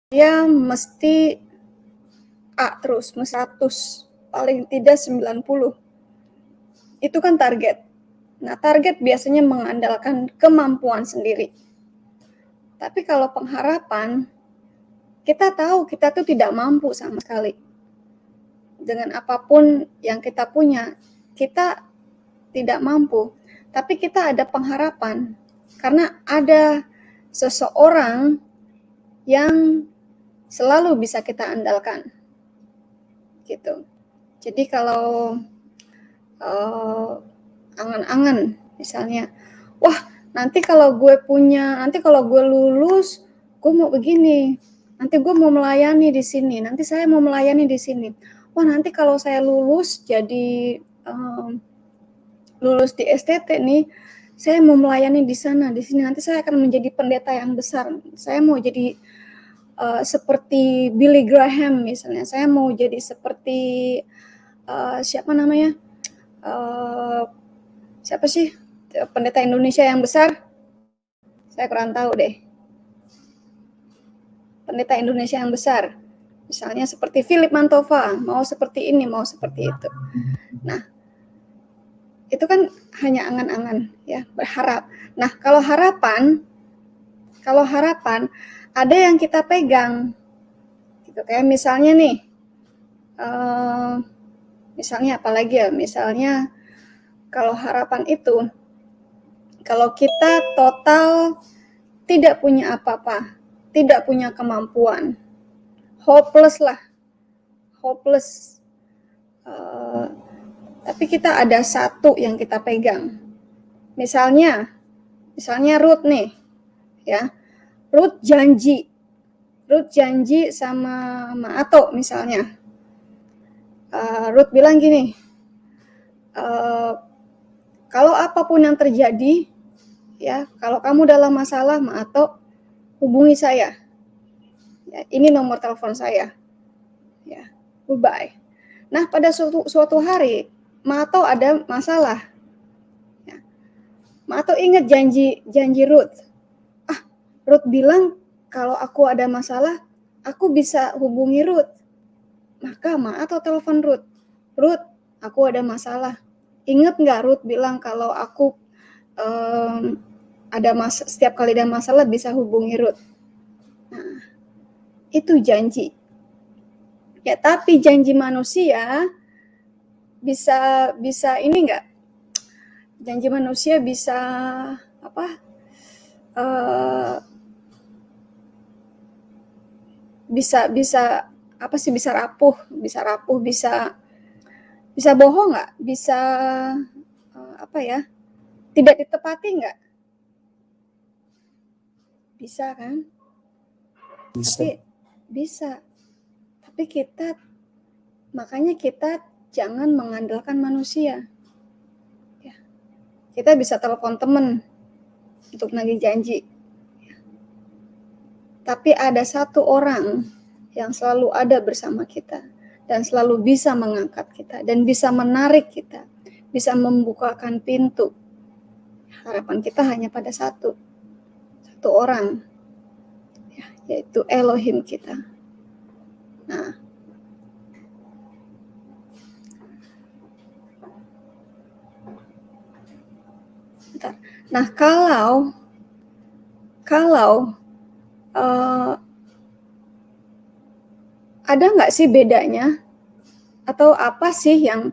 dia mesti A terus, 100, paling tidak 90. Itu kan target. Nah, target biasanya mengandalkan kemampuan sendiri. Tapi kalau pengharapan, kita tahu kita tuh tidak mampu sama sekali. Dengan apapun yang kita punya, kita tidak mampu. Tapi kita ada pengharapan. Karena ada seseorang yang selalu bisa kita andalkan. Gitu. Jadi kalau angan-angan misalnya, wah nanti kalau gue lulus, gue mau begini, nanti gue mau melayani di sini, nanti saya mau melayani di sini. Wah nanti kalau saya lulus jadi lulus di STT nih, saya mau melayani di sana, di sini, nanti saya akan menjadi pendeta yang besar. Saya mau jadi seperti Billy Graham misalnya, saya mau jadi seperti siapa namanya? Siapa sih pendeta Indonesia yang besar? Saya kurang tahu deh. Pendeta Indonesia yang besar. Misalnya seperti Philip Mantova, mau seperti ini, mau seperti itu. Nah, itu kan hanya angan-angan ya, berharap. Nah, kalau harapan ada yang kita pegang. Gitu kayak misalnya nih, misalnya apalagi ya, misalnya kalau harapan itu, kalau kita total tidak punya apa-apa, tidak punya kemampuan, hopeless lah, hopeless. Tapi kita ada satu yang kita pegang. Misalnya Ruth nih, ya. Ruth janji sama Maato misalnya. Ruth bilang gini, kalau apapun yang terjadi, ya, kalau kamu dalam masalah, Maato, hubungi saya. Ya, ini nomor telepon saya. Ya, goodbye. Nah, pada suatu hari, Maato ada masalah. Ya. Maato ingat janji Ruth. Ruth bilang kalau aku ada masalah, aku bisa hubungi Ruth. Maka Maato telepon Ruth. Ruth, aku ada masalah. Ingat nggak Ruth bilang kalau aku setiap kali ada masalah bisa hubungi Ruth. Nah, itu janji. Ya, tapi janji manusia bisa ini enggak? Janji manusia bisa apa? Bisa apa sih, bisa rapuh, bisa bohong enggak? Bisa apa ya? Tidak ditepati enggak? Bisa kan? Tapi bisa. Tapi makanya kita jangan mengandalkan manusia. Ya. Kita bisa telepon teman untuk nagih janji. Ya. Tapi ada satu orang yang selalu ada bersama kita dan selalu bisa mengangkat kita dan bisa menarik kita, bisa membukakan pintu. Harapan kita hanya pada satu orang, ya, yaitu Elohim kita. Nah, kalau ada nggak sih bedanya atau apa sih yang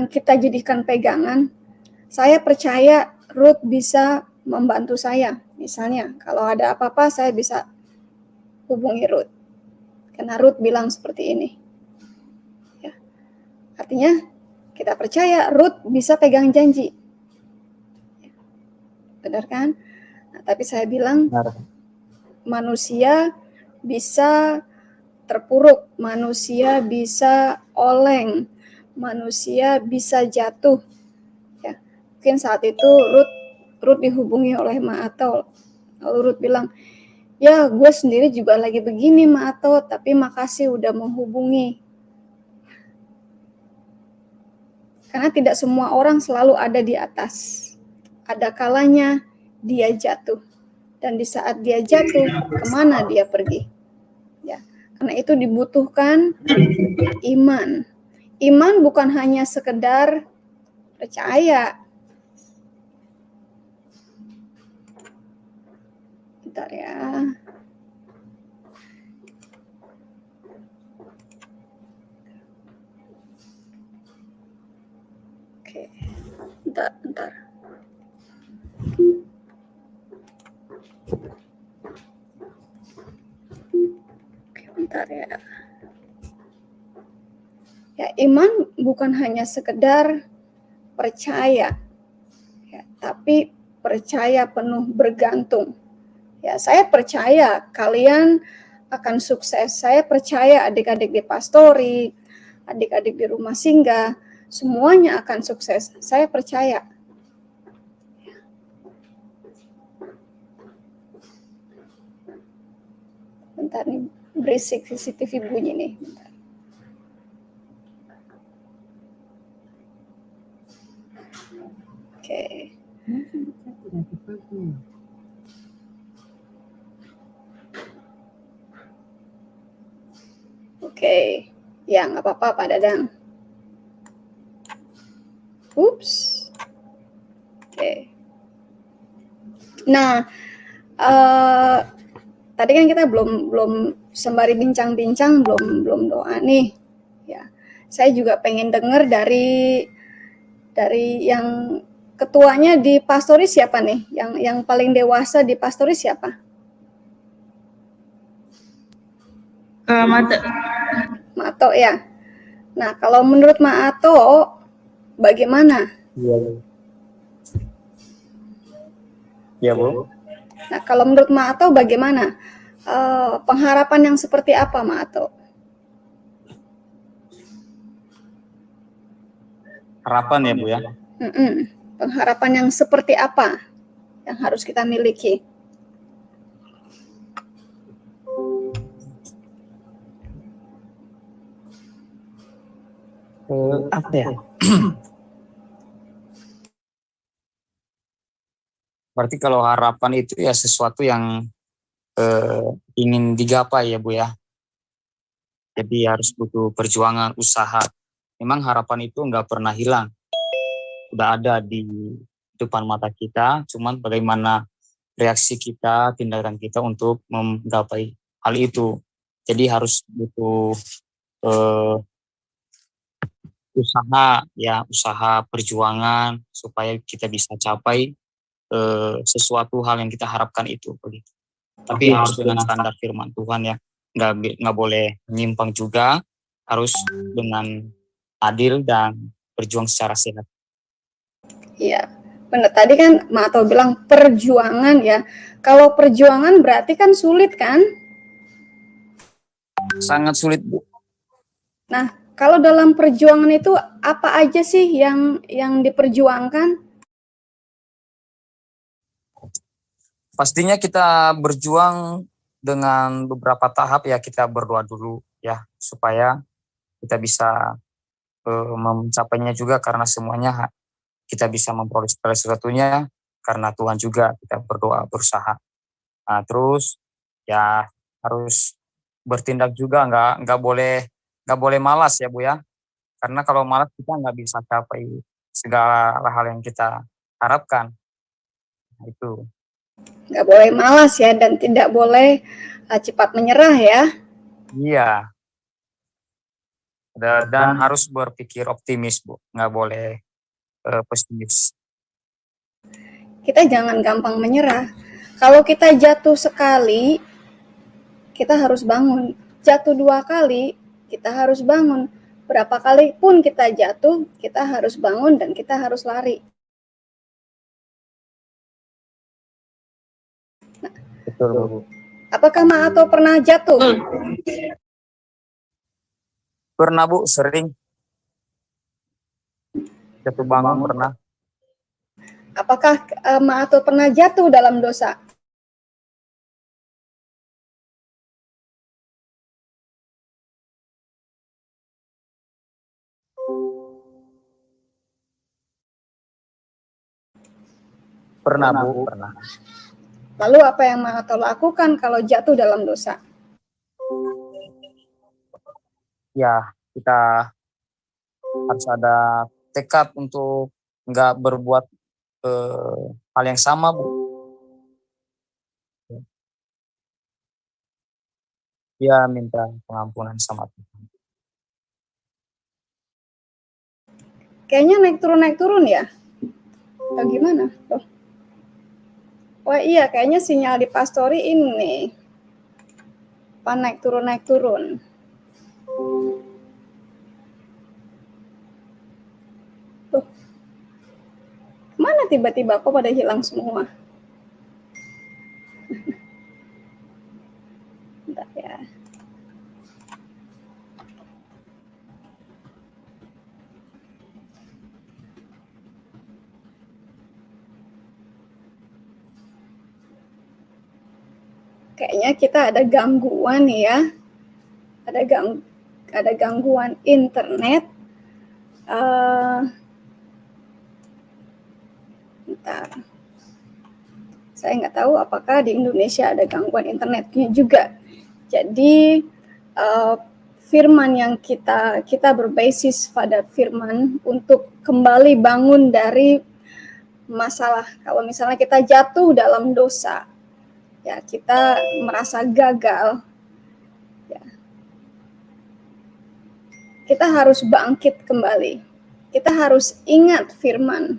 kita jadikan pegangan? Saya percaya Ruth bisa membantu saya. Misalnya, kalau ada apa-apa saya bisa hubungi Ruth. Karena Ruth bilang seperti ini. Ya. Artinya kita percaya Ruth bisa pegang janji. Benar kan? Nah, tapi saya bilang manusia bisa terpuruk, manusia bisa oleng, manusia bisa jatuh. Ya, mungkin saat itu Ruth dihubungi oleh Maato. Lalu Ruth bilang, ya gue sendiri juga lagi begini Maato, tapi makasih udah menghubungi. Karena tidak semua orang selalu ada di atas. Ada kalanya dia jatuh. Dan di saat dia jatuh, kemana dia pergi? Karena itu dibutuhkan iman. Iman bukan hanya sekedar percaya. Bentar ya. Oke, bentar. Oke, bentar ya. Ya, iman bukan hanya sekedar percaya, ya, tapi percaya penuh bergantung. Ya, saya percaya kalian akan sukses. Saya percaya adik-adik di pastori, adik-adik di rumah singgah, semuanya akan sukses. Saya percaya. Bentar nih, berisik CCTV bunyi nih. Bentar. Oke. Oke, ya nggak apa-apa Pak Dadang. Ups. Oke. Nah, tadi kan kita belum sembari bincang-bincang, belum doa nih. Ya, saya juga pengen dengar dari yang ketuanya di pastori siapa nih? Yang paling dewasa di pastori siapa? Mato. Mato ya. Nah, kalau menurut Mato bagaimana? Iya, Bu. Nah, kalau menurut Mato bagaimana? Pengharapan yang seperti apa Mato? Harapan ya, Bu ya. Pengharapan yang seperti apa yang harus kita miliki? Apa ya? Berarti kalau harapan itu ya sesuatu yang ingin digapai ya, Bu ya. Jadi harus butuh perjuangan, usaha. Memang harapan itu nggak pernah hilang. Udah ada di depan mata kita, cuman bagaimana reaksi kita, tindakan kita untuk menggapai hal itu. Jadi harus butuh usaha perjuangan supaya kita bisa capai sesuatu hal yang kita harapkan itu begitu. Tapi harus dengan standar firman Tuhan ya, nggak boleh menyimpang juga, harus dengan adil dan berjuang secara sehat. Iya, benar. Tadi kan Mato bilang perjuangan ya. Kalau perjuangan berarti kan sulit kan? Sangat sulit, Bu. Nah, kalau dalam perjuangan itu apa aja sih yang diperjuangkan? Pastinya kita berjuang dengan beberapa tahap ya, kita berdoa dulu ya supaya kita bisa mencapainya juga, karena semuanya kita bisa memperoleh segala sesuatunya karena Tuhan juga, kita berdoa berusaha. Nah, terus ya harus bertindak juga, nggak boleh malas ya, Bu ya, karena kalau malas kita nggak bisa capai segala hal yang kita harapkan. Nah, itu. Nggak boleh malas ya, dan tidak boleh cepat menyerah ya. Iya. Dan harus berpikir optimis, Bu, nggak boleh pesimis. Kita jangan gampang menyerah. Kalau kita jatuh sekali, kita harus bangun. Jatuh 2 kali, kita harus bangun. Berapa kali pun kita jatuh, kita harus bangun dan kita harus lari. Betul, Bu. Apakah Maato pernah jatuh? Pernah, Bu, sering. Jatuh bangun pernah. Apakah Maato pernah jatuh dalam dosa? Pernah, Bu, pernah. Lalu apa yang Maato lakukan kalau jatuh dalam dosa? ya kita harus ada tekad untuk nggak berbuat hal yang sama, Bu. Dia minta pengampunan sama Tuhan. Kayaknya naik turun ya? Atau gimana? Tuh. Wah iya, kayaknya sinyal di pastori ini. Apa naik turun. Tuh. Mana tiba-tiba kok pada hilang semua? Bentar ya. Kayaknya kita ada gangguan ya. Ada gangguan internet. Bentar. Saya nggak tahu apakah di Indonesia ada gangguan internetnya juga. Jadi firman yang kita berbasis pada firman untuk kembali bangun dari masalah. Kalau misalnya kita jatuh dalam dosa, ya kita merasa gagal, ya, kita harus bangkit kembali. Kita harus ingat firman.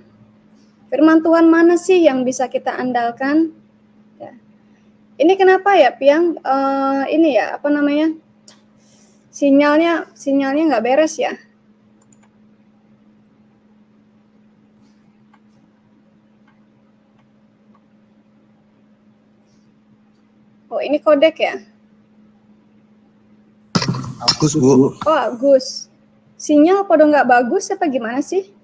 Firman Tuhan mana sih yang bisa kita andalkan? Ya. Ini kenapa ya, Piang? Ini ya, apa namanya? Sinyalnya nggak beres ya? Oh, ini kodek ya? Bagus, Bu. Oh, Agus. Sinyal pada nggak bagus apa gimana sih?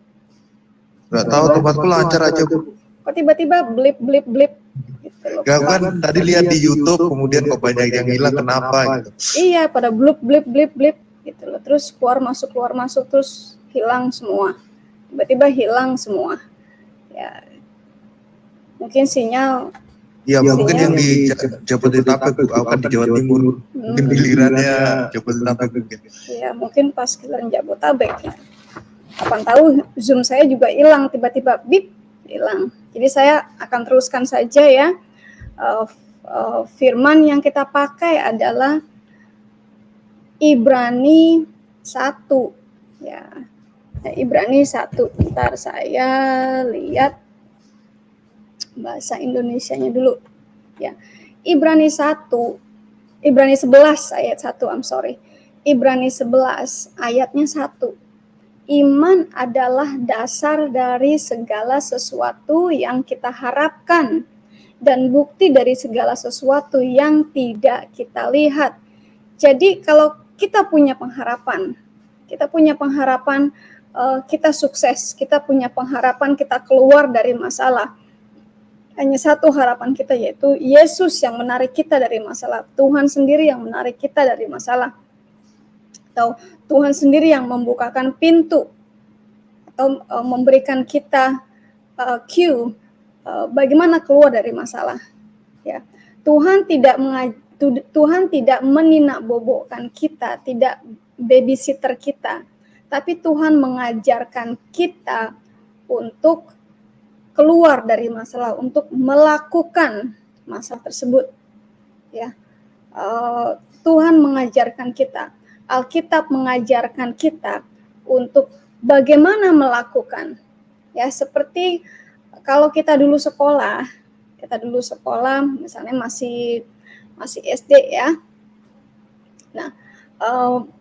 Nggak tahu, tempatku lancar aja, Bu. Kok tiba-tiba blip gitu loh. Gak kan tadi lihat di YouTube, kemudian kok banyak yang hilang, kenapa gitu. Iya, pada blip gitu loh. Terus keluar masuk terus hilang semua. Tiba-tiba hilang semua. Ya. Mungkin sinyal. Ya mungkin yang di Jabodetabek, Bu. Aku kan di Jawa Timur. Mungkin gilirannya Jabodetabek mungkin. Iya, mungkin pas giliran Jabodetabek ya. Kapan tahu Zoom saya juga hilang, tiba-tiba bip, hilang. Jadi saya akan teruskan saja ya. Firman yang kita pakai adalah Ibrani 1 ya. Ibrani 1. Bentar saya lihat bahasa Indonesianya dulu ya. Ibrani 11 ayat 1, Ibrani 11 ayatnya 1. Iman adalah dasar dari segala sesuatu yang kita harapkan dan bukti dari segala sesuatu yang tidak kita lihat. Jadi kalau kita punya pengharapan, kita sukses, kita punya pengharapan kita keluar dari masalah. Hanya satu harapan kita, yaitu Yesus yang menarik kita dari masalah. Tuhan sendiri yang menarik kita dari masalah. Atau Tuhan sendiri yang membukakan pintu atau memberikan kita cue bagaimana keluar dari masalah. Ya, Tuhan tidak meninakbobokkan kita, tidak babysitter kita, tapi Tuhan mengajarkan kita untuk keluar dari masalah, untuk melakukan masalah tersebut. Ya, Tuhan mengajarkan kita. Alkitab mengajarkan kita untuk bagaimana melakukan. Ya, seperti kalau kita dulu sekolah misalnya masih SD ya. Nah,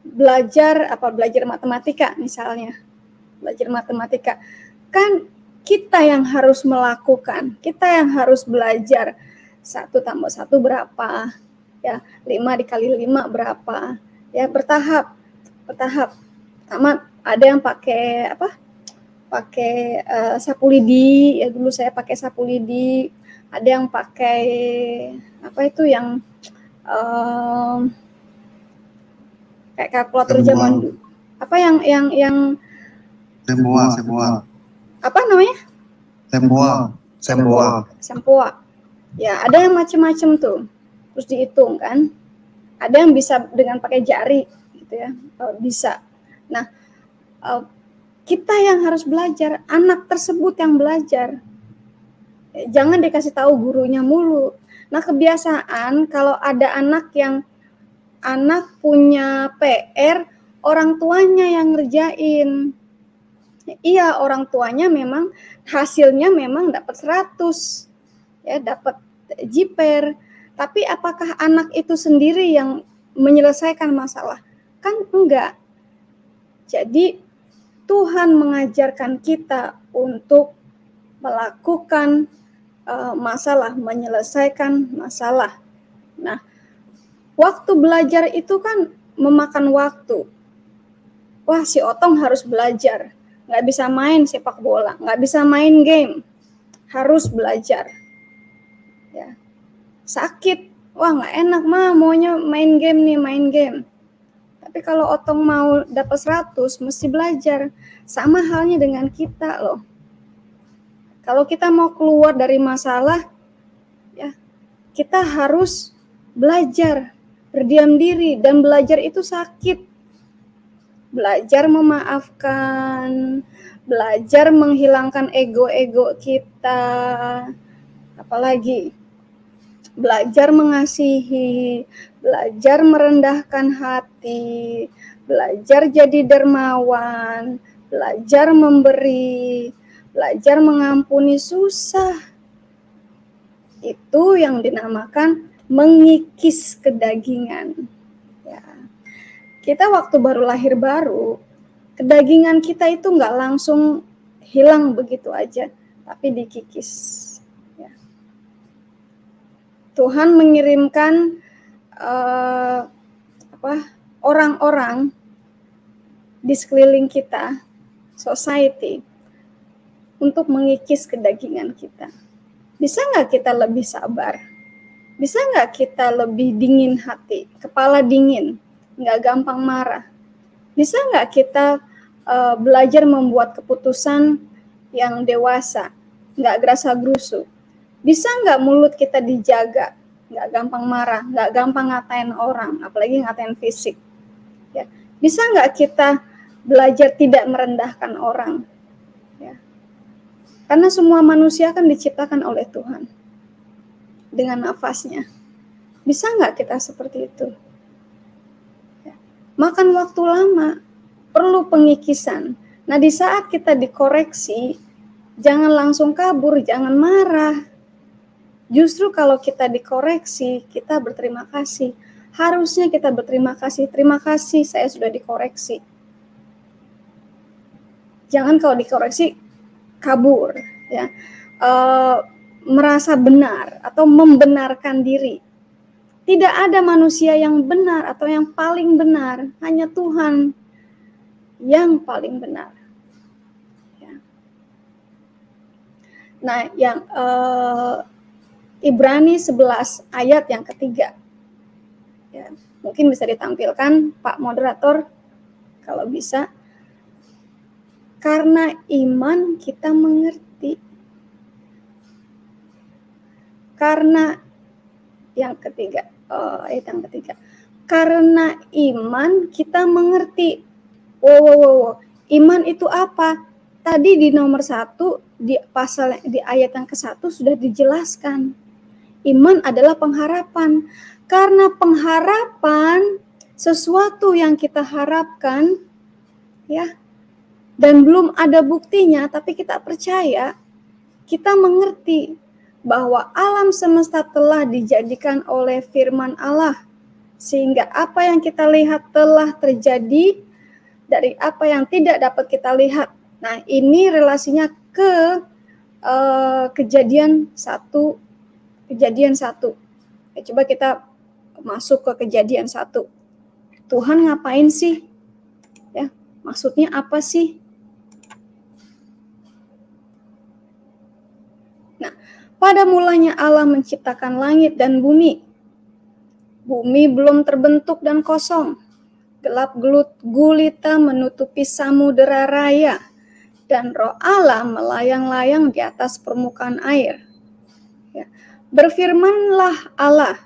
belajar matematika misalnya. Belajar matematika. Kan kita yang harus melakukan, kita yang harus belajar 1 tambah 1 berapa, ya 5 dikali 5 berapa, ya bertahap. Pertama ada yang pakai sapu lidi, ya dulu saya pakai sapu lidi. Ada yang pakai yang kayak kalkulator zaman dulu. Apa yang Semboa. Apa namanya? Semboa. Ya, ada yang macam-macam tuh. Terus dihitung kan. Ada yang bisa dengan pakai jari gitu ya, bisa. Nah, kita yang harus belajar, anak tersebut yang belajar. Jangan dikasih tahu gurunya mulu. Nah, kebiasaan kalau ada anak punya PR, orang tuanya yang ngerjain. Iya, orang tuanya memang hasilnya memang dapat 100, ya, dapat jiper. Tapi apakah anak itu sendiri yang menyelesaikan masalah? Kan enggak. Jadi Tuhan mengajarkan kita untuk melakukan masalah, menyelesaikan masalah. Nah, waktu belajar itu kan memakan waktu. Wah, si Otong harus belajar. Nggak bisa main sepak bola, nggak bisa main game. Harus belajar. Ya. Sakit. Wah, nggak enak, mah maunya main game nih, main game. Tapi kalau Otong mau dapat 100, mesti belajar. Sama halnya dengan kita loh. Kalau kita mau keluar dari masalah, ya, kita harus belajar, berdiam diri, dan belajar itu sakit. Belajar memaafkan, belajar menghilangkan ego-ego kita, apalagi belajar mengasihi, belajar merendahkan hati, belajar jadi dermawan, belajar memberi, belajar mengampuni, susah. Itu yang dinamakan mengikis kedagingan. Ya. Kita waktu baru lahir baru, kedagingan kita itu nggak langsung hilang begitu aja, tapi dikikis. Ya. Tuhan mengirimkan orang-orang di sekeliling kita, society, untuk mengikis kedagingan kita. Bisa nggak kita lebih sabar? Bisa nggak kita lebih dingin hati, kepala dingin, nggak gampang marah? Bisa nggak kita belajar membuat keputusan yang dewasa, nggak gerasa-gerusu? Bisa nggak mulut kita dijaga, nggak gampang marah, nggak gampang ngatain orang, apalagi ngatain fisik? Ya. Bisa nggak kita belajar tidak merendahkan orang? Ya. Karena semua manusia kan diciptakan oleh Tuhan dengan nafasnya. Bisa nggak kita seperti itu? Ya. Makan waktu lama, perlu pengikisan. Nah, di saat kita dikoreksi, jangan langsung kabur, jangan marah. Justru kalau kita dikoreksi, kita berterima kasih. Harusnya kita berterima kasih. Terima kasih, saya sudah dikoreksi. Jangan kalau dikoreksi kabur, ya, merasa benar atau membenarkan diri. Tidak ada manusia yang benar atau yang paling benar, hanya Tuhan yang paling benar. Ya. Nah, yang Ibrani 11 ayat yang ketiga, ya, mungkin bisa ditampilkan Pak Moderator kalau bisa. Karena iman kita mengerti. Karena yang ketiga, ayat yang ketiga. Karena iman kita mengerti. Wow. Iman itu apa? Tadi di nomor 1 di pasal di ayat yang ke-1 sudah dijelaskan. Iman adalah pengharapan. Karena pengharapan sesuatu yang kita harapkan, ya, dan belum ada buktinya, tapi kita percaya, kita mengerti bahwa alam semesta telah dijadikan oleh firman Allah, sehingga apa yang kita lihat telah terjadi dari apa yang tidak dapat kita lihat. Nah, ini relasinya ke kejadian 1. Ya, coba kita masuk ke kejadian 1. Tuhan ngapain sih? Ya, maksudnya apa sih? Pada mulanya Allah menciptakan langit dan bumi. Bumi belum terbentuk dan kosong. Gelap gulita menutupi samudera raya. Dan roh Allah melayang-layang di atas permukaan air. Ya. Berfirmanlah Allah.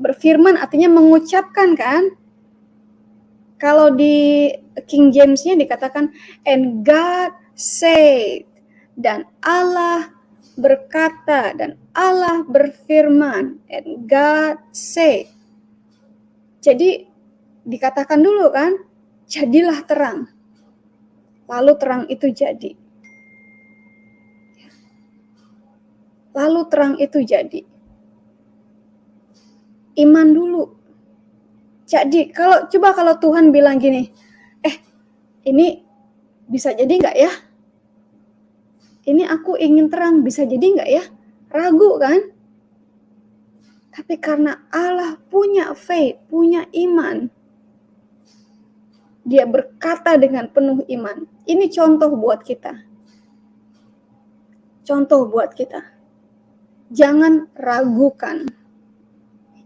Berfirman artinya mengucapkan, kan? Kalau di King James-nya dikatakan and God said, dan Allah berkata, dan Allah berfirman, and God said. Jadi dikatakan dulu kan, jadilah terang. Lalu terang itu jadi. Lalu terang itu jadi. Iman dulu. Jadi kalau Tuhan bilang gini, ini bisa jadi nggak ya? Ini aku ingin terang, bisa jadi nggak ya? Ragu kan? Tapi karena Allah punya faith, punya iman, dia berkata dengan penuh iman. Ini contoh buat kita. Contoh buat kita. Jangan ragukan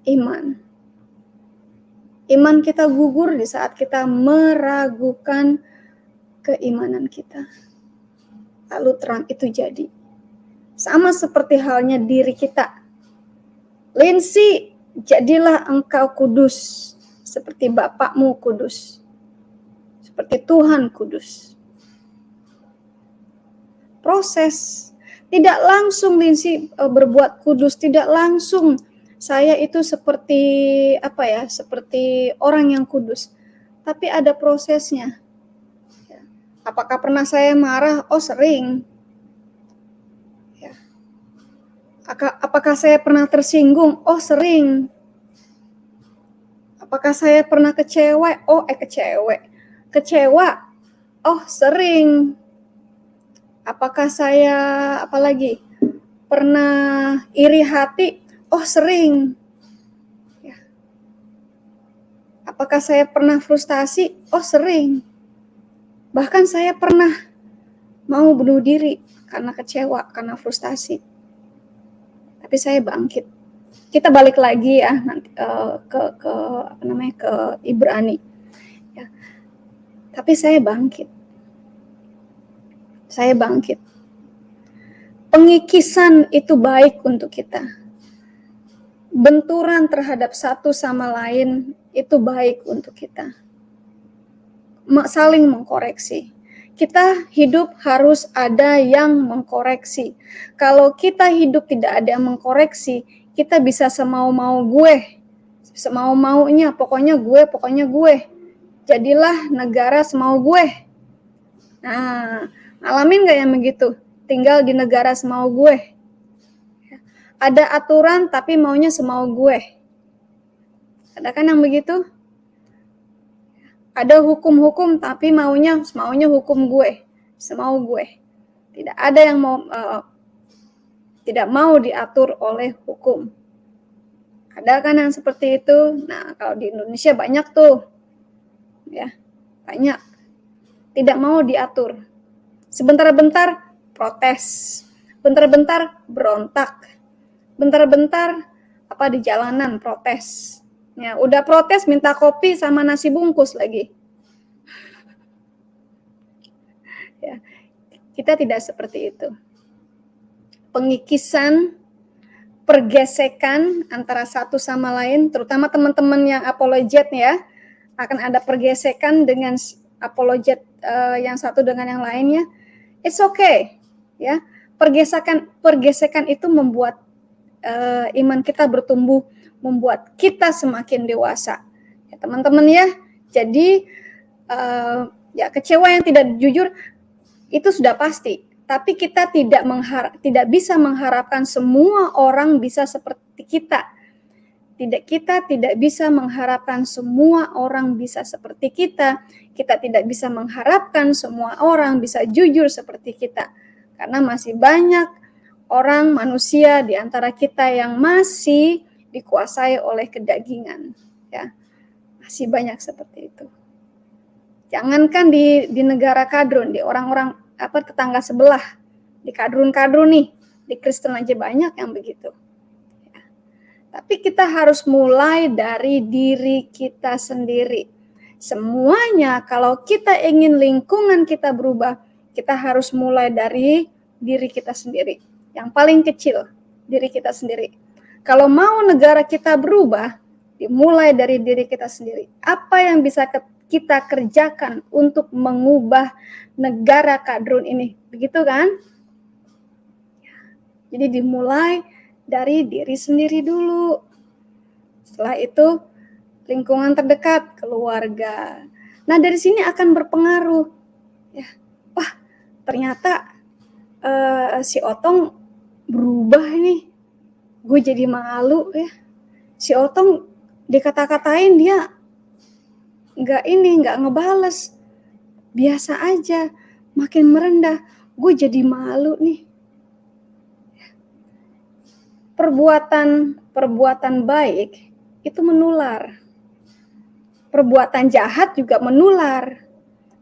iman. Iman kita gugur di saat kita meragukan keimanan kita. Lalu terang itu jadi. Sama seperti halnya diri kita. Lindsay, jadilah engkau kudus, seperti Bapakmu kudus. Seperti Tuhan kudus. Proses. Tidak langsung Lindsay berbuat kudus, tidak langsung saya itu seperti seperti orang yang kudus. Tapi ada prosesnya. Apakah pernah saya marah? Oh, sering. Ya. Apakah saya pernah tersinggung? Oh, sering. Apakah saya pernah kecewa? Kecewa. Oh, sering. Apakah saya pernah iri hati? Oh, sering. Ya. Apakah saya pernah frustasi? Oh, sering. Bahkan saya pernah mau bunuh diri karena kecewa, karena frustasi. Tapi saya bangkit. Kita balik lagi ya nanti ke Ibrani. Ya. Tapi saya bangkit. Saya bangkit. Pengikisan itu baik untuk kita. Benturan terhadap satu sama lain itu baik untuk kita. Saling mengkoreksi. Kita hidup harus ada yang mengkoreksi. Kalau kita hidup tidak ada yang mengkoreksi, kita bisa semau-mau gue. Semau-maunya, pokoknya gue. Jadilah negara semau gue. Nah, ngalamin gak yang begitu? Tinggal di negara semau gue. Ada aturan tapi maunya semau gue. Ada kan yang begitu? Ada hukum-hukum tapi maunya hukum gue, semau gue. Tidak ada yang tidak mau diatur oleh hukum. Ada kan yang seperti itu? Nah, kalau di Indonesia banyak tuh. Ya, banyak. Tidak mau diatur. Sebentar-bentar protes. Bentar-bentar berontak. Bentar-bentar di jalanan protes. Ya, udah protes minta kopi sama nasi bungkus lagi. Ya, kita tidak seperti itu. Pengikisan, pergesekan antara satu sama lain, terutama teman-teman yang apologet ya, akan ada pergesekan dengan apologet yang satu dengan yang lainnya. It's okay, ya. Pergesekan itu membuat iman kita bertumbuh, membuat kita semakin dewasa. Ya, teman-teman ya. Jadi ya kecewa yang tidak jujur itu sudah pasti. Tapi kita tidak bisa mengharapkan semua orang bisa seperti kita. Kita tidak bisa mengharapkan semua orang bisa seperti kita. Kita tidak bisa mengharapkan semua orang bisa jujur seperti kita. Karena masih banyak orang manusia di antara kita yang masih dikuasai oleh kedagingan, ya. Masih banyak seperti itu. Jangankan di negara kadrun, di orang-orang tetangga sebelah, di kadrun-kadrun nih, di Kristen aja banyak yang begitu. Ya. Tapi kita harus mulai dari diri kita sendiri. Semuanya kalau kita ingin lingkungan kita berubah, kita harus mulai dari diri kita sendiri. Yang paling kecil, diri kita sendiri. Kalau mau negara kita berubah, dimulai dari diri kita sendiri. Apa yang bisa kita kerjakan untuk mengubah negara Kadrun ini. Begitu kan? Jadi dimulai dari diri sendiri dulu. Setelah itu lingkungan terdekat, keluarga. Nah, dari sini akan berpengaruh. Ya, wah, ternyata si Otong berubah nih. Gue jadi malu ya. Si Otong dikata-katain dia nggak ngebales. Biasa aja, makin merendah. Gue jadi malu nih. Perbuatan baik itu menular. Perbuatan jahat juga menular.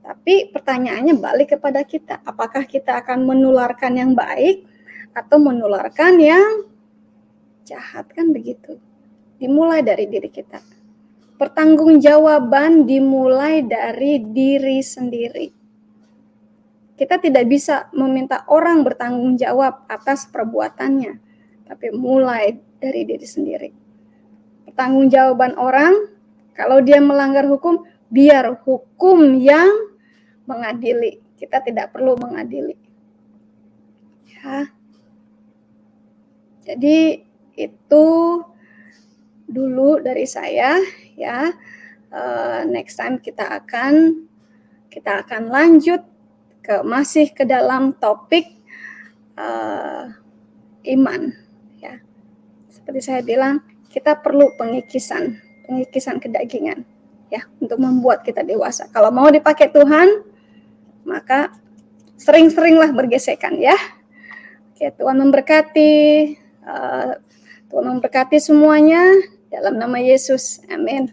Tapi pertanyaannya balik kepada kita. Apakah kita akan menularkan yang baik atau menularkan yang jahat, kan begitu. Dimulai dari diri kita. Pertanggungjawaban dimulai dari diri sendiri. Kita tidak bisa meminta orang bertanggung jawab atas perbuatannya, tapi mulai dari diri sendiri. Pertanggungjawaban orang, kalau dia melanggar hukum, biar hukum yang mengadili. Kita tidak perlu mengadili. Ya. Jadi itu dulu dari saya ya. Next time kita akan lanjut masih ke dalam topik iman ya. Seperti saya bilang, kita perlu pengikisan kedagingan ya untuk membuat kita dewasa. Kalau mau dipakai Tuhan, maka sering-seringlah bergesekan ya. Oke, Tuhan memberkati. Tuhan memberkati semuanya dalam nama Yesus. Amin.